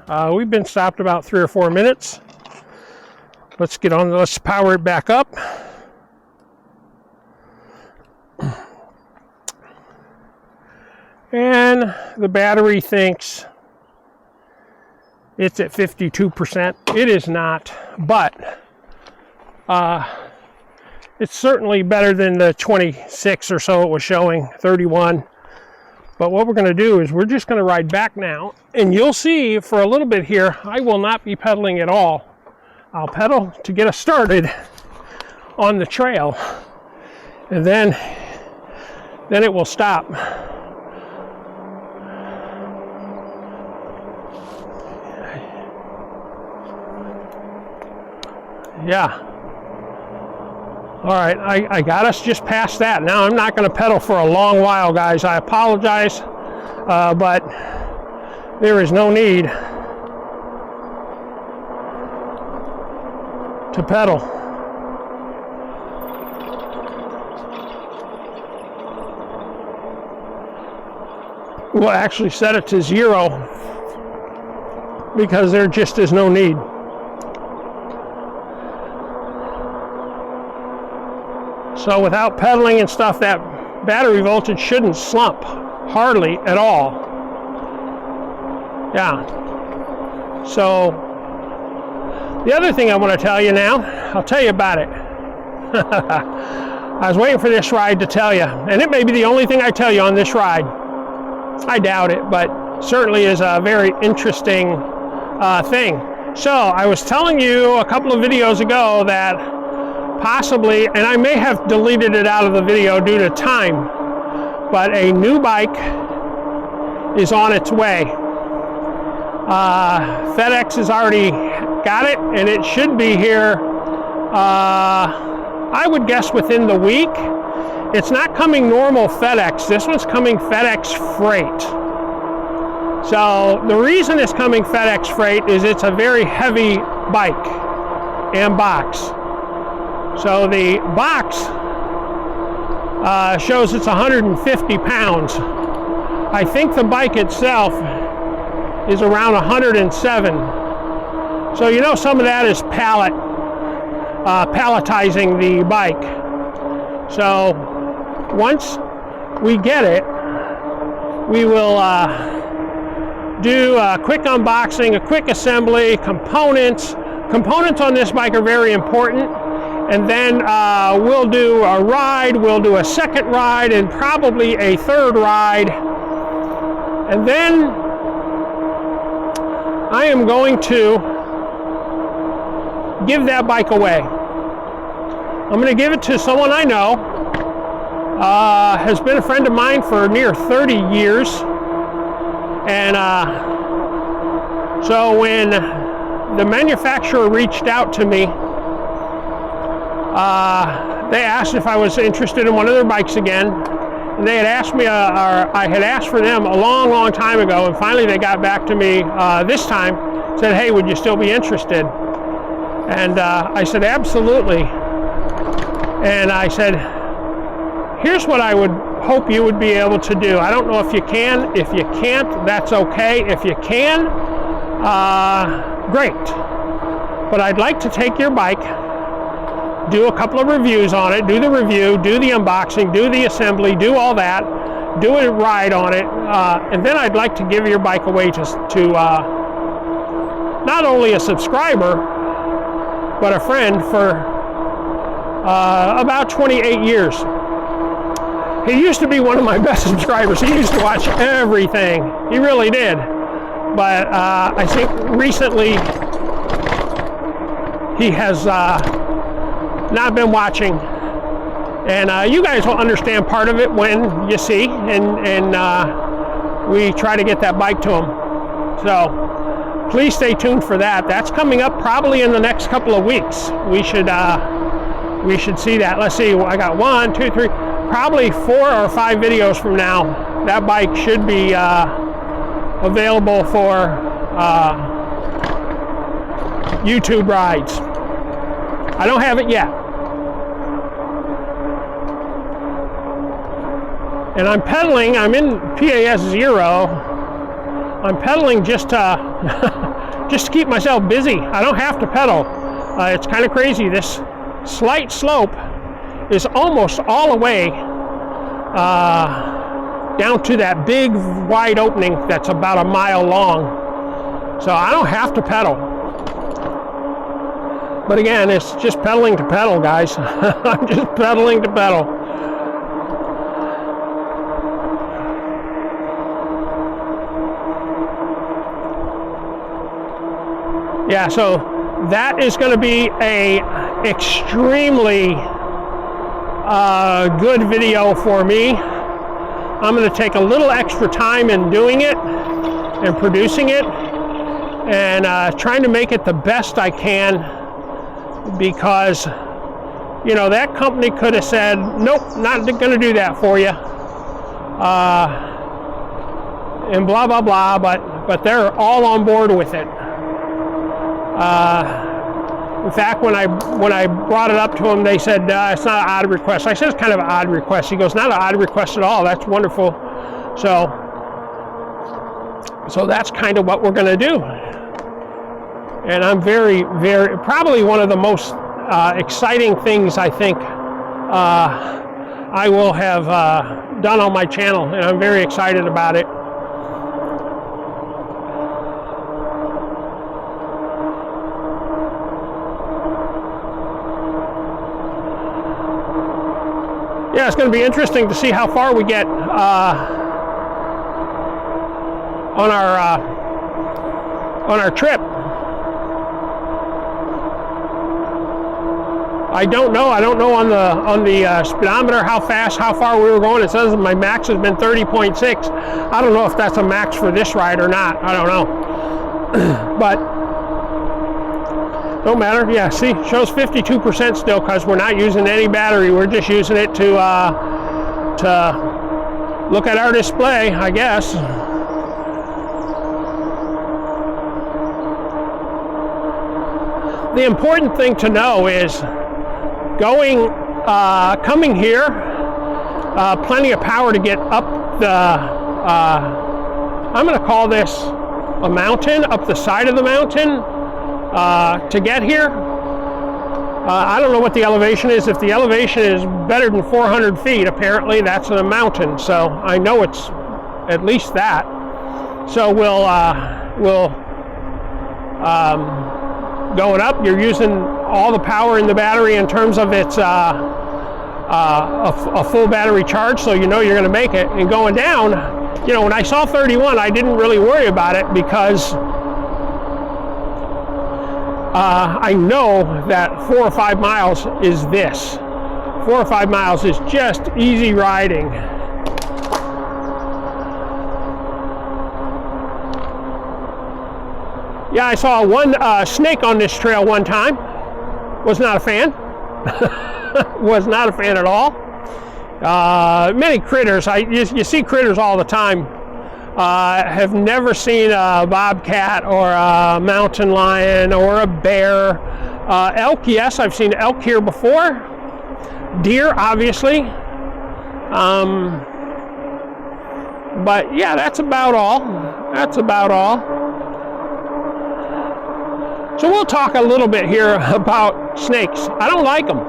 We've been stopped about 3 or 4 minutes. Let's get on, let's power it back up. And the battery thinks it's at 52%. It is not, but it's certainly better than the 26 or so it was showing, 31. But what we're going to do is we're just going to ride back now, and you'll see for a little bit here, I will not be pedaling at all. I'll pedal to get us started on the trail, and then it will stop. Yeah. All right, I got us just past that. Now I'm not going to pedal for a long while, guys. I apologize, but there is no need to pedal. We'll actually set it to 0 because there just is no need. So without pedaling and stuff, that battery voltage shouldn't slump hardly at all. Yeah. So the other thing I want to tell you now, I'll tell you about it. I was waiting for this ride to tell you, and it may be the only thing I tell you on this ride. I doubt it, but certainly is a very interesting thing. So I was telling you a couple of videos ago that possibly, and I may have deleted it out of the video due to time, but a new bike is on its way. FedEx has already got it, and it should be here, I would guess within the week. It's not coming normal FedEx. This one's coming FedEx Freight. So the reason it's coming FedEx Freight is it's a very heavy bike and box. So the box shows it's 150 pounds. I think the bike itself is around 107. So you know some of that is palletizing the bike. So once we get it, we will do a quick unboxing, a quick assembly, components. Components on this bike are very important. And then we'll do a ride, we'll do a second ride, and probably a third ride. And then I am going to give that bike away. I'm going to give it to someone I know, has been a friend of mine for near 30 years. And so when the manufacturer reached out to me, they asked if I was interested in one of their bikes again, and they had asked me, or I had asked for them a long time ago, and finally they got back to me this time, said, hey, would you still be interested? And I said, absolutely. And I said, here's what I would hope you would be able to do. I don't know if you can. If you can't, that's okay. If you can, great. But I'd like to take your bike, do a couple of reviews on it, do the review, do the unboxing, do the assembly, do all that, do a ride on it, and then I'd like to give your bike away to not only a subscriber, but a friend for about 28 years. He used to be one of my best subscribers. He used to watch everything. He really did. But I think recently he has not been watching, and you guys will understand part of it when you see, and we try to get that bike to him. So please stay tuned for that. That's coming up probably in the next couple of weeks. We should see that. Let's see, I got 1, 2, 3, probably 4 or 5 videos from now. That bike should be available for YouTube rides. I don't have it yet. And I'm pedaling, I'm in PAS 0. I'm pedaling just to just to keep myself busy. I don't have to pedal. It's kind of crazy. This slight slope is almost all the way down to that big wide opening that's about a mile long. So I don't have to pedal. But again, it's just pedaling to pedal, guys. I'm just pedaling to pedal. Yeah, so that is going to be a extremely good video for me. I'm going to take a little extra time in doing it and producing it and trying to make it the best I can, because, you know, that company could have said, nope, not going to do that for you, and blah, blah, blah, but they're all on board with it. In fact, when I brought it up to him, they said, it's not an odd request. I said, it's kind of an odd request. He goes, not an odd request at all. That's wonderful. So that's kind of what we're going to do. And I'm very, very, probably one of the most exciting things I think I will have done on my channel. And I'm very excited about it. Yeah, it's going to be interesting to see how far we get on our trip. I don't know on the speedometer how far we were going. It says my max has been 30.6. I don't know if that's a max for this ride or not. I don't know, but don't matter. Yeah, see, shows 52% still because we're not using any battery. We're just using it to look at our display, I guess. The important thing to know is coming here, plenty of power to get up the, I'm going to call this a mountain, up the side of the mountain. To get here, I don't know what the elevation is. If the elevation is better than 400 feet, apparently that's a mountain. So I know it's at least that. So we'll going up. You're using all the power in the battery in terms of its a full battery charge. So you know you're going to make it. And going down, you know, when I saw 31, I didn't really worry about it because I know that 4 or 5 miles is this. 4 or 5 miles is just easy riding. Yeah, I saw one snake on this trail one time. Was not a fan. Was not a fan at all. Many critters. You see critters all the time. Have never seen a bobcat or a mountain lion or a bear. Elk, yes, I've seen elk here before. Deer, obviously. But yeah, that's about all. That's about all. So we'll talk a little bit here about snakes. I don't like them.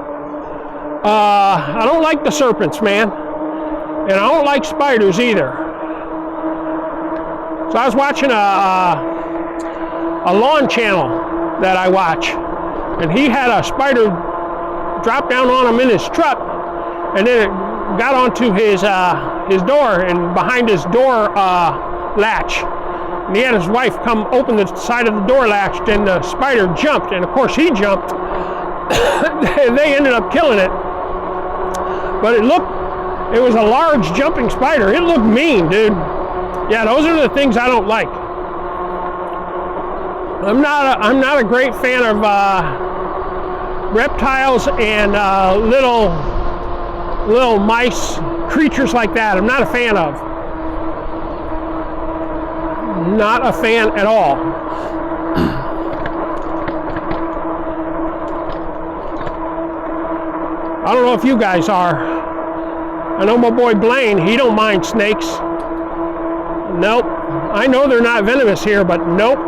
I don't like the serpents, man. And I don't like spiders either. So I was watching a lawn channel that I watch, and he had a spider drop down on him in his truck, and then it got onto his door, and behind his door latch. And he had his wife come open the side of the door latch, and the spider jumped, and of course he jumped. They ended up killing it. But it was a large jumping spider. It looked mean, dude. Yeah, those are the things I don't like. I'm not a great fan of reptiles and little mice, creatures like that. I'm not a fan of. Not a fan at all. I don't know if you guys are. I know my boy Blaine, he don't mind snakes. Nope. I know they're not venomous here, but nope.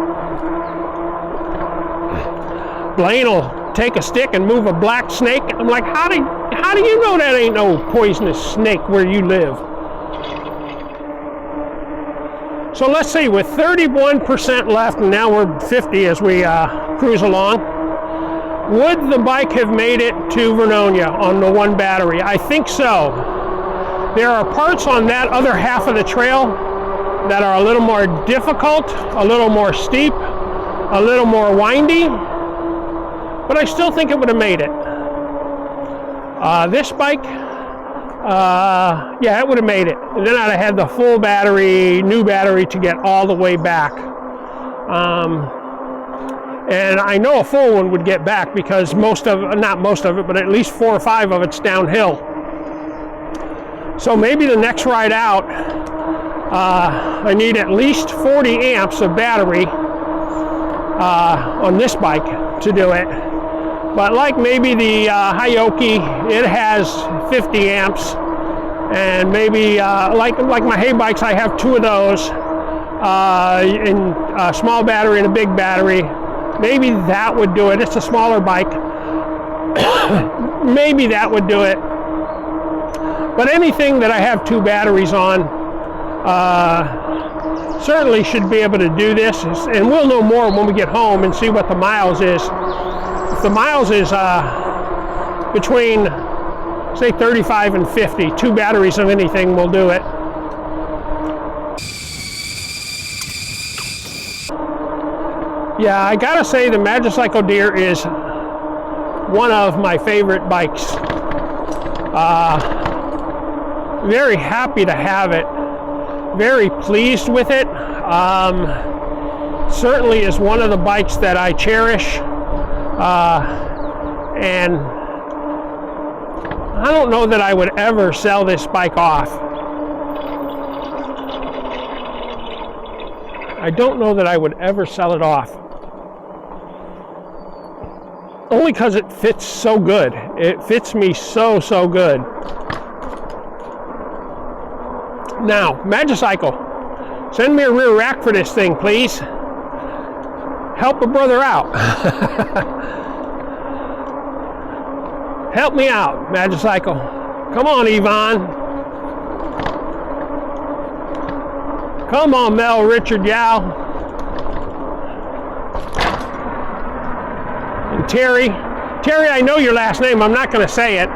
Blaine will take a stick and move a black snake. I'm like, how do you know that ain't no poisonous snake where you live? So let's see, with 31% left, and now we're 50 as we cruise along, would the bike have made it to Vernonia on the one battery? I think so. There are parts on that other half of the trail that are a little more difficult, a little more steep, a little more windy, but I still think it would have made it. This bike, yeah, it would have made it. And then I'd have had the full battery, new battery to get all the way back. And I know a full one would get back because not most of it, but at least 4 or 5 of it's downhill. So maybe the next ride out, I need at least 40 amps of battery on this bike to do it. But like maybe the Heybike, it has 50 amps, and maybe like my heybikes, I have 2 of those in a small battery and a big battery. Maybe that would do it. It's a smaller bike. Maybe that would do it. But anything that I have 2 batteries on certainly should be able to do this. And we'll know more when we get home and see what the miles is. If the miles is between, say, 35 and 50, 2 batteries of anything will do it. Yeah, I gotta say the Magicycle Deeer is one of my favorite bikes. Very happy to have it. Very pleased with it. Certainly is one of the bikes that I cherish. And I don't know that I would ever sell this bike off. I don't know that I would ever sell it off. Only because it fits so good. It fits me so good. Now, Magicycle, send me a rear rack for this thing, please. Help a brother out. Help me out, Magicycle. Come on, Yvonne. Come on, Mel, Richard, Yao. And Terry. Terry, I know your last name. I'm not going to say it,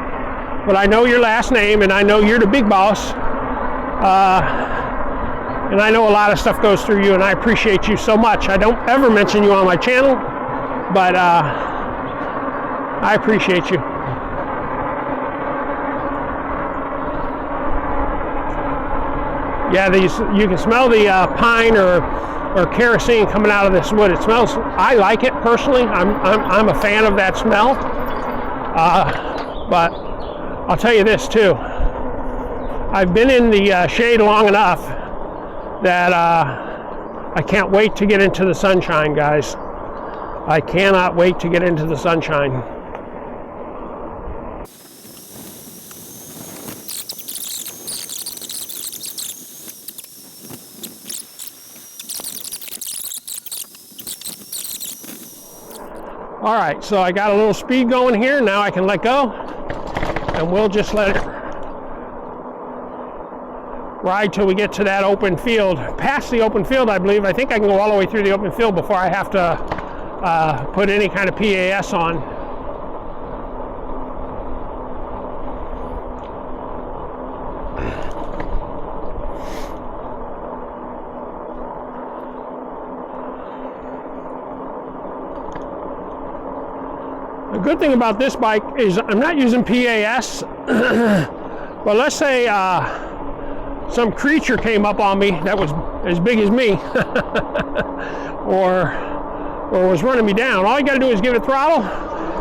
but I know your last name, and I know you're the big boss. And I know a lot of stuff goes through you, and I appreciate you so much. I don't ever mention you on my channel, but I appreciate you. Yeah, you can smell the pine or kerosene coming out of this wood. It smells. I like it personally. I'm a fan of that smell. But I'll tell you this too. I've been in the shade long enough that I can't wait to get into the sunshine, guys. I cannot wait to get into the sunshine. All right, so I got a little speed going here. Now I can let go, and we'll just let it ride till we get to that open field. Past the open field, I believe. I think I can go all the way through the open field before I have to put any kind of PAS on. The good thing about this bike is I'm not using PAS, but let's say some creature came up on me that was as big as me or was running me down. All you got to do is give it throttle,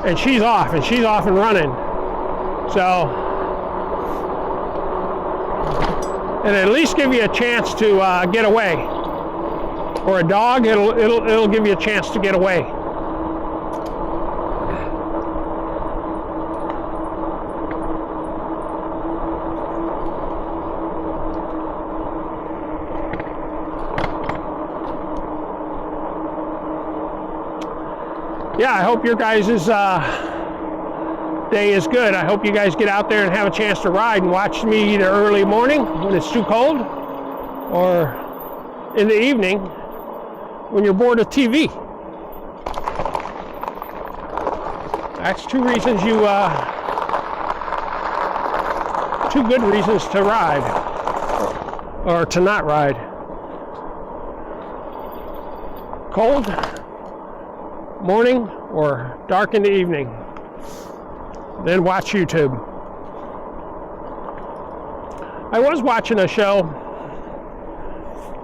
and she's off and running. So, and at least give you a chance to get away. Or a dog, it'll give you a chance to get away. yeah, I hope your guys' day is good. I hope you guys get out there and have a chance to ride and watch me either early morning when it's too cold or in the evening when you're bored of TV. That's two reasons two good reasons to ride or to not ride. Cold morning or dark in the evening. Then watch YouTube. I was watching a show,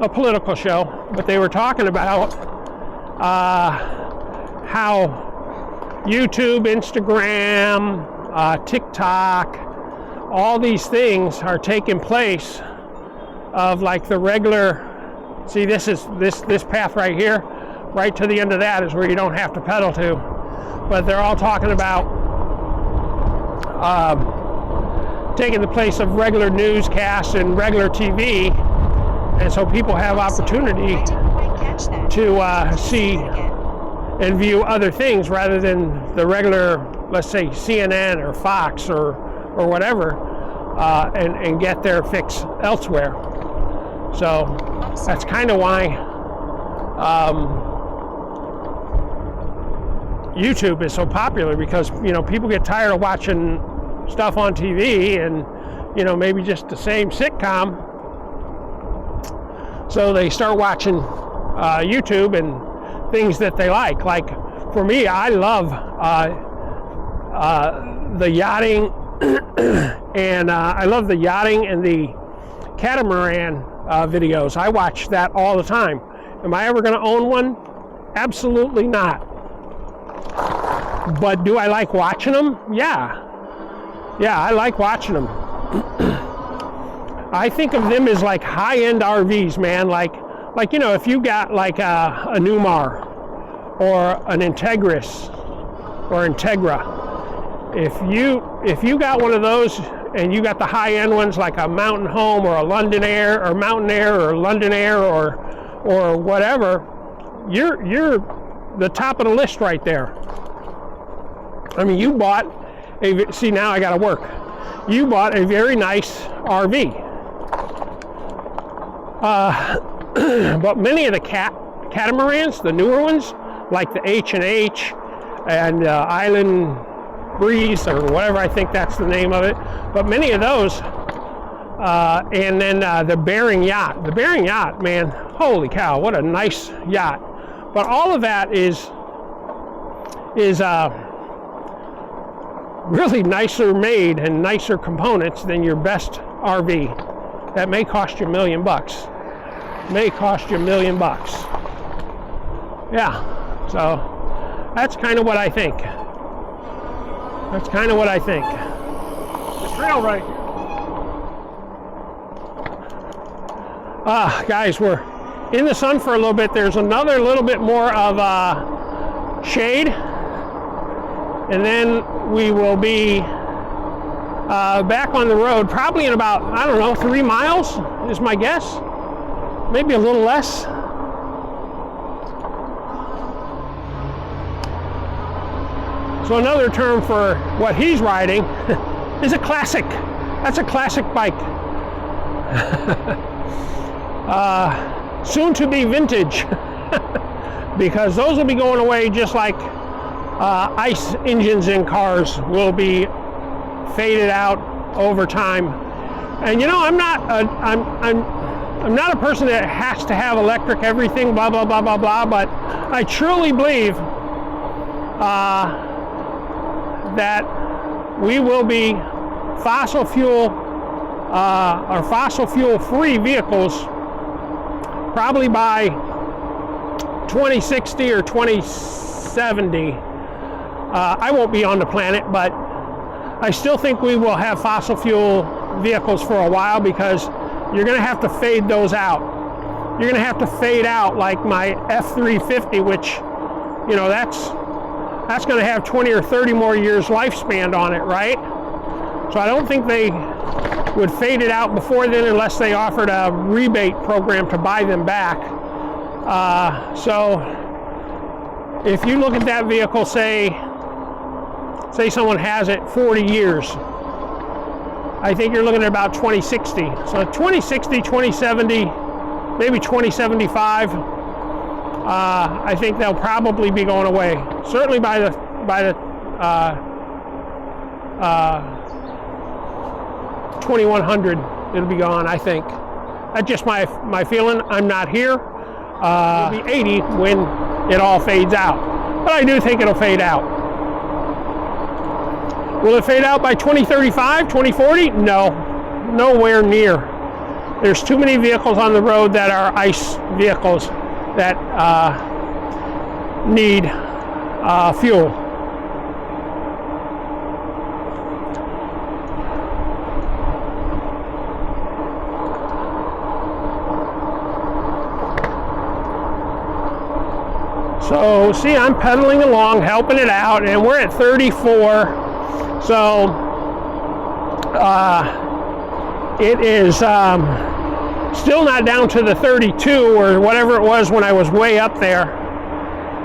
a political show, but they were talking about how YouTube, Instagram, TikTok, all these things are taking place of like the regular. See, this is this path right here, right to the end of that is where you don't have to pedal to. But they're all talking about taking the place of regular newscasts and regular TV, and so people have opportunity to see and view other things rather than the regular, let's say, CNN or Fox or whatever, and get their fix elsewhere. So that's kind of why YouTube is so popular, because people get tired of watching stuff on TV and maybe just the same sitcom, so they start watching YouTube and things that they like. Like for me, I love the yachting and I love the yachting and the catamaran videos. I watch that all the time. Am I ever going to own one? Absolutely not. But do I like watching them? Yeah, I like watching them. I think of them as like high-end RVs, man. Like if you got like a Newmar or an Integris or Integra, if you got one of those and you got the high-end ones like a Mountain Home or a London Air or Mountain Air or London Air or whatever, you're the top of the list right there. I mean, you bought see, now I gotta work. You bought a very nice RV. But many of the catamarans, the newer ones, like the H&H and Island Breeze or whatever, I think that's the name of it. But many of those, and then the Bearing yacht. The Bearing yacht, man, holy cow, what a nice yacht. But all of that is really nicer made and nicer components than your best RV. That may cost you $1 million. May cost you $1 million. Yeah, so that's kind of what I think. That's kind of what I think. The trail right here. Guys, we're in the sun for a little bit. There's another little bit more of shade, and then we will be back on the road probably in about, I don't know, 3 miles is my guess. Maybe a little less. So another term for what he's riding is a classic. That's a classic bike. Soon to be vintage, because those will be going away just like ice engines in cars will be faded out over time. And I'm not a person that has to have electric everything, blah blah blah blah blah, but I truly believe that we will be fossil fuel or fossil fuel free vehicles probably by 2060 or 2070. I won't be on the planet, but I still think we will have fossil fuel vehicles for a while, because you're going to have to fade those out. You're going to have to fade out like my F350, which, that's going to have 20 or 30 more years lifespan on it, right? So I don't think they would fade it out before then unless they offered a rebate program to buy them back. So if you look at that vehicle, say someone has it 40 years, I think you're looking at about 2060. So 2060, 2070, maybe 2075. I think they'll probably be going away. Certainly by the 2100, it'll be gone. I think that's just my feeling. I'm not here. It'll be 80 when it all fades out, but I do think it'll fade out. Will it fade out by 2035, 2040? No, nowhere near. There's too many vehicles on the road that are ICE vehicles that need fuel. So see, I'm pedaling along, helping it out, and we're at 34. So it is still not down to the 32 or whatever it was when I was way up there.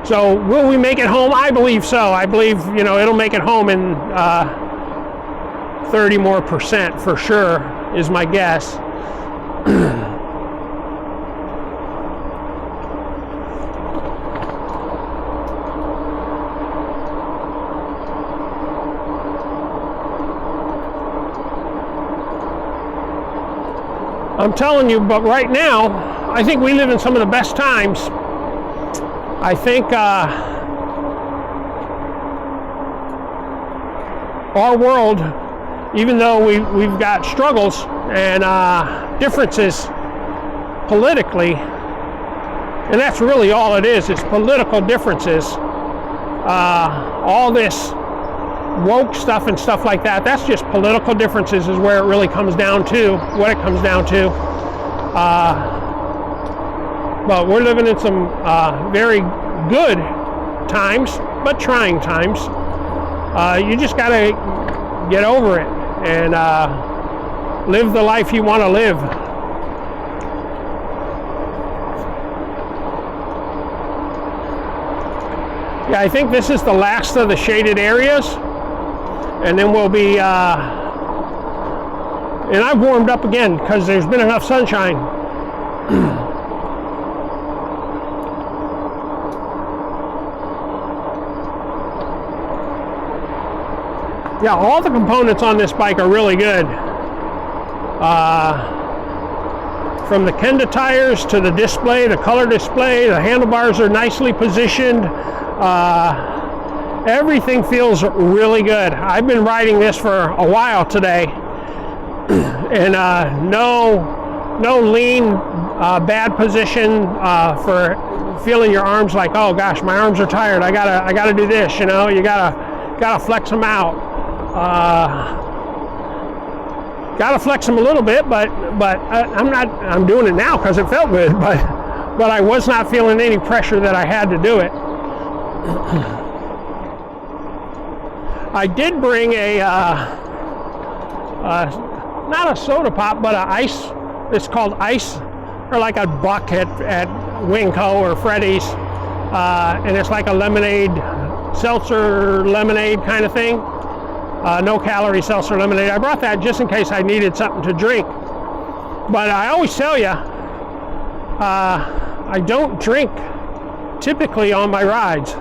So will we make it home? I believe so. I believe, you know, it'll make it home in 30% more for sure, is my guess. I'm telling you, but right now, I think we live in some of the best times. I think our world, even though we've got struggles and differences politically, and that's really all it is political differences. All this woke stuff and stuff like that, that's just political differences is where it really comes down to, what it comes down to. But we're living in some very good times, but trying times. You just gotta get over it and live the life you want to live. Yeah, I think this is the last of the shaded areas. And then we'll be, and I've warmed up again because there's been enough sunshine. Yeah, all the components on this bike are really good. From the Kenda tires to the display, the color display, the handlebars are nicely positioned. Everything feels really good. I've been riding this for a while today, and no lean, bad position for feeling your arms like, oh gosh, my arms are tired. I gotta do this. You know, you gotta flex them out. Gotta flex them a little bit, but I'm doing it now because it felt good. But I was not feeling any pressure that I had to do it. I did bring a, not a soda pop, but an ice, it's called ice, or like a buck at Winco or Freddy's, and it's like a lemonade, seltzer lemonade kind of thing, no calorie seltzer lemonade. I brought that just in case I needed something to drink, but I always tell you, I don't drink typically on my rides.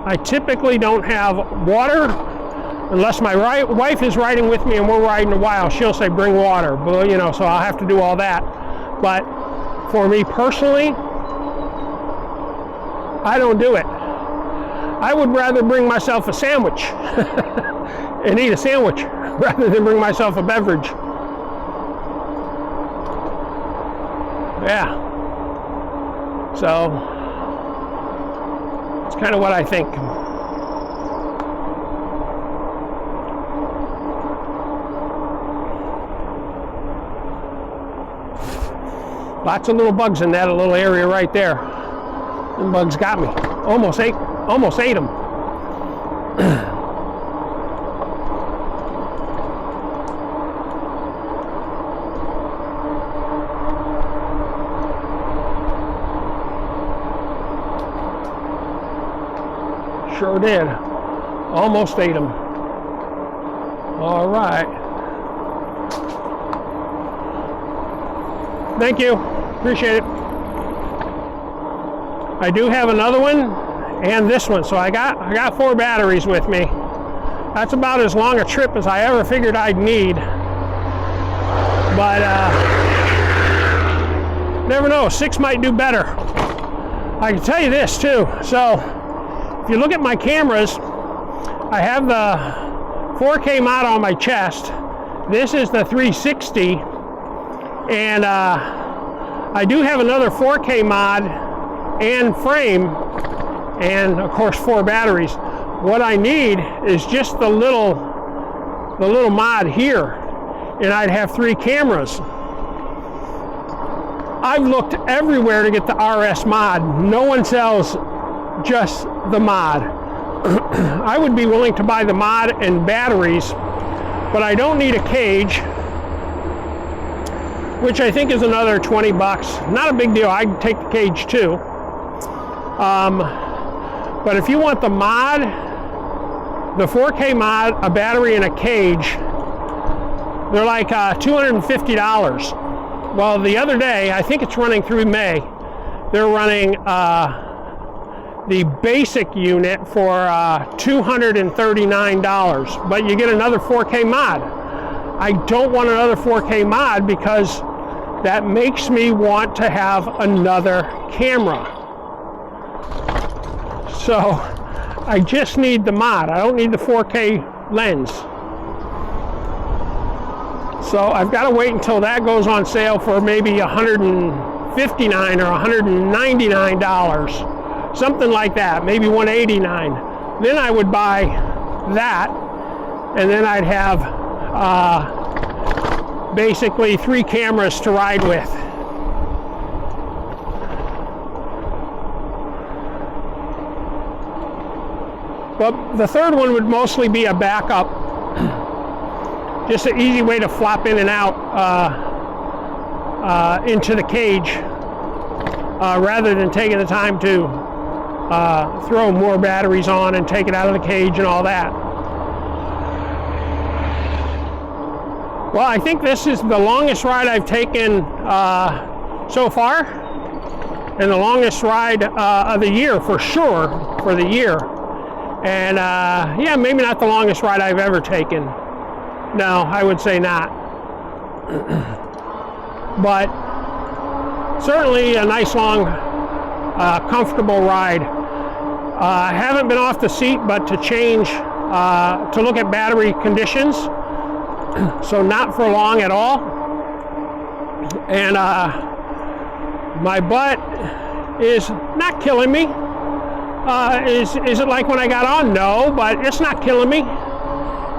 I typically don't have water. Unless my wife is riding with me and we're riding a while, she'll say bring water, but, you know, so I'll have to do all that. But for me personally, I don't do it. I would rather bring myself a sandwich and eat a sandwich rather than bring myself a beverage. Yeah. So it's kind of what I think. Lots of little bugs in that little area right there. The bugs got me. Almost ate them. Sure did. Almost ate them. All right. Thank you. Appreciate it. I do have another one and this one, so I got 4 batteries with me. That's about as long a trip as I ever figured I'd need. But never know, 6 might do better. I can tell you this too. So if you look at my cameras, I have the 4K mod on my chest. This is the 360, and I do have another 4K mod and frame, and of course 4 batteries. What I need is just the little mod here, and I'd have 3 cameras. I've looked everywhere to get the RS mod. No one sells just the mod. I would be willing to buy the mod and batteries, but I don't need a cage, which I think is another 20 bucks. Not a big deal. I'd take the cage too. But if you want the mod, the 4K mod, a battery, and a cage, they're like $250. Well, the other day, I think it's running through May, they're running the basic unit for $239, but you get another 4K mod. I don't want another 4K mod because that makes me want to have another camera. So I just need the mod. I don't need the 4K lens. So I've got to wait until that goes on sale for maybe $159 or $199, something like that, maybe $189. Then I would buy that, and then I'd have basically 3 cameras to ride with. But the third one would mostly be a backup. Just an easy way to flop in and out into the cage rather than taking the time to throw more batteries on and take it out of the cage and all that. Well, I think this is the longest ride I've taken so far, and the longest ride of the year for sure, for the year. And yeah, maybe not the longest ride I've ever taken. No, I would say not. But certainly a nice long, comfortable ride. I haven't been off the seat, but to change, to look at battery conditions. So not for long at all. And my butt is not killing me. Is it like when I got on? No, but it's not killing me.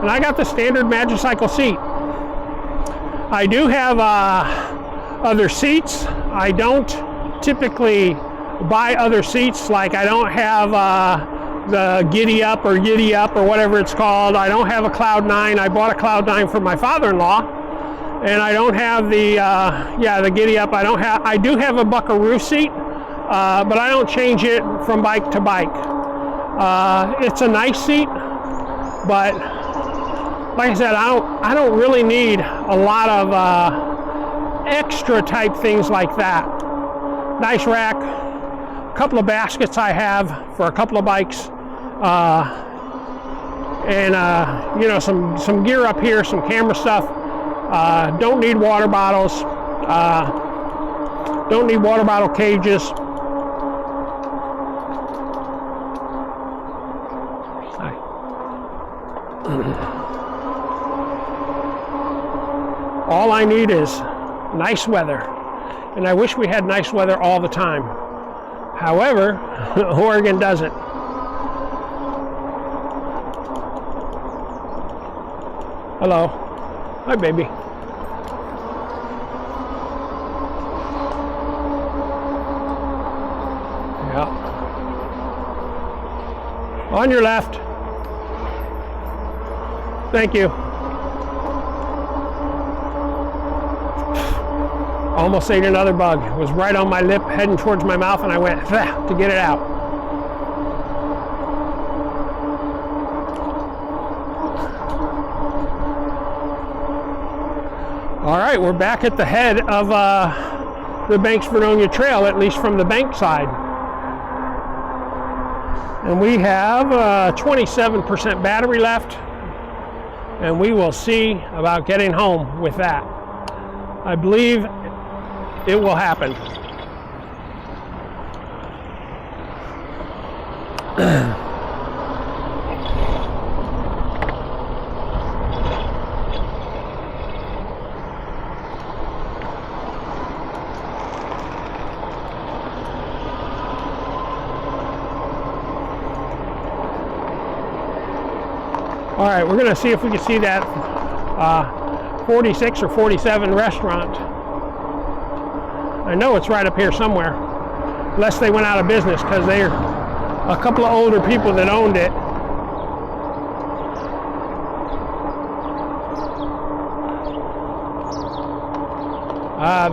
And I got the standard Magicycle seat. I do have other seats. I don't typically buy other seats. Like I don't have the Giddy Up or whatever it's called. I don't have a Cloud9. I bought a Cloud9 for my father-in-law, and I don't have the the Giddy Up. I do have a Buckaroo seat, but I don't change it from bike to bike. It's a nice seat, but like I said, I don't really need a lot of extra type things like that. Nice rack, a couple of baskets I have for a couple of bikes, and you know, some gear up here, some camera stuff. Don't need water bottles. Don't need water bottle cages. All I need is nice weather, and I wish we had nice weather all the time. However, Oregon doesn't. Hello. Hi, baby. Yeah. On your left. Thank you. Almost ate another bug. It was right on my lip, heading towards my mouth, and I went to get it out. All right, we're back at the head of the Banks Vernonia Trail, at least from the bank side. And we have 27% battery left, and we will see about getting home with that. I believe it will happen. All right, we're going to see if we can see that 46 or 47 restaurant. I know it's right up here somewhere, unless they went out of business, because they're a couple of older people that owned it.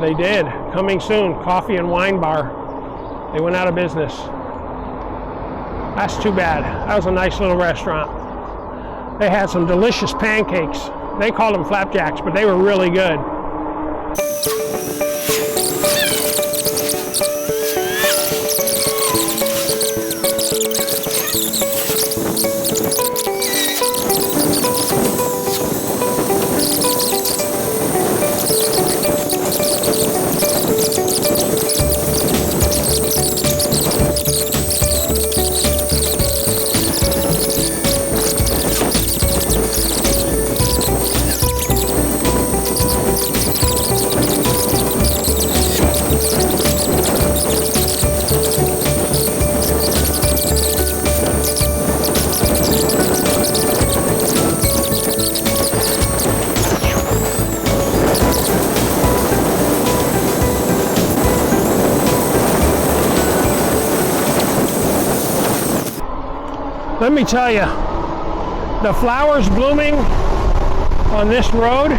They did. Coming soon, coffee and wine bar. They went out of business. That's too bad. That was a nice little restaurant. They had some delicious pancakes. They called them flapjacks, but they were really good. Let me tell you, the flowers blooming on this road,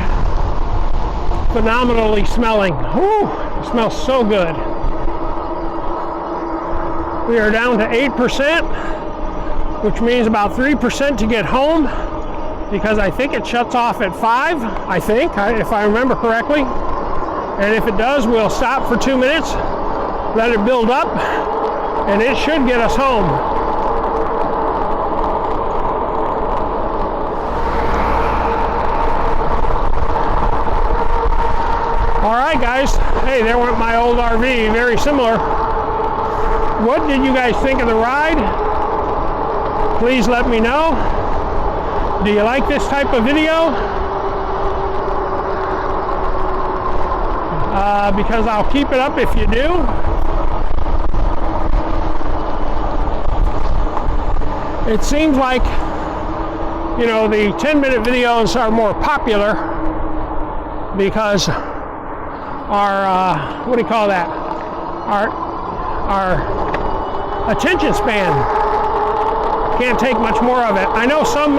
phenomenally smelling. Whew, it smells so good. We are down to 8%, which means about 3% to get home, because I think it shuts off at 5, I think, if I remember correctly. And if it does, we'll stop for 2 minutes, let it build up, and it should get us home. All right, guys. Hey, there went my old RV, very similar. What did you guys think of the ride? Please let me know. Do you like this type of video? Because I'll keep it up if you do. It seems like, you know, the 10-minute videos are more popular because our what do you call that? Our attention span can't take much more of it. I know some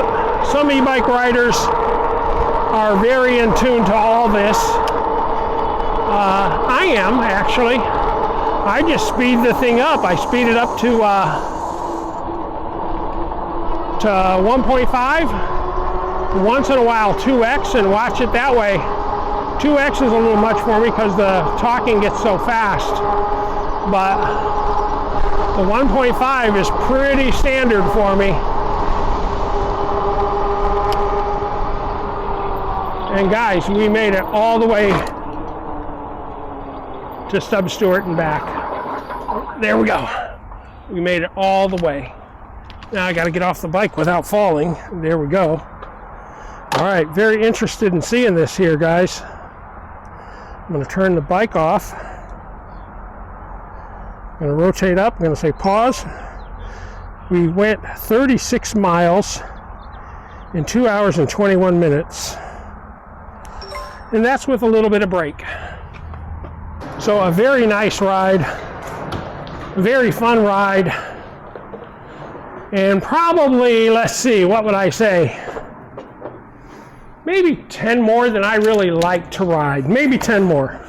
e-bike riders are very in tune to all this. I am actually. I just speed the thing up. I speed it up to 1.5. Once in a while 2x and watch it that way. 2x is a little much for me because the talking gets so fast, but the 1.5 is pretty standard for me. And guys, we made it all the way to Stubb Stuart and back. There we go. We made it all the way. Now I got to get off the bike without falling. There we go. All right, very interested in seeing this here, guys. I'm going to turn the bike off. I'm going to rotate up. I'm going to say pause. We went 36 miles in 2 hours and 21 minutes. And that's with a little bit of break. So a very nice ride, a very fun ride, and probably, let's see, what would I say? Maybe 10 more than I really like to ride. Maybe 10 more.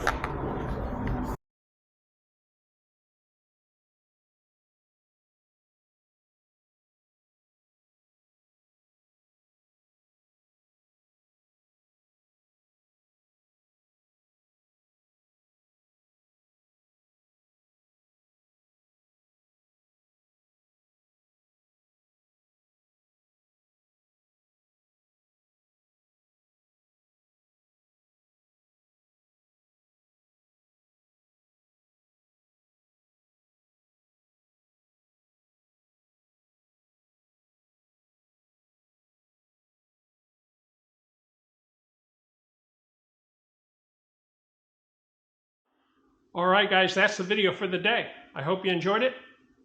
All right, guys, that's the video for the day. I hope you enjoyed it.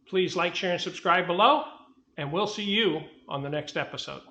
Please like, share, and subscribe below, and we'll see you on the next episode.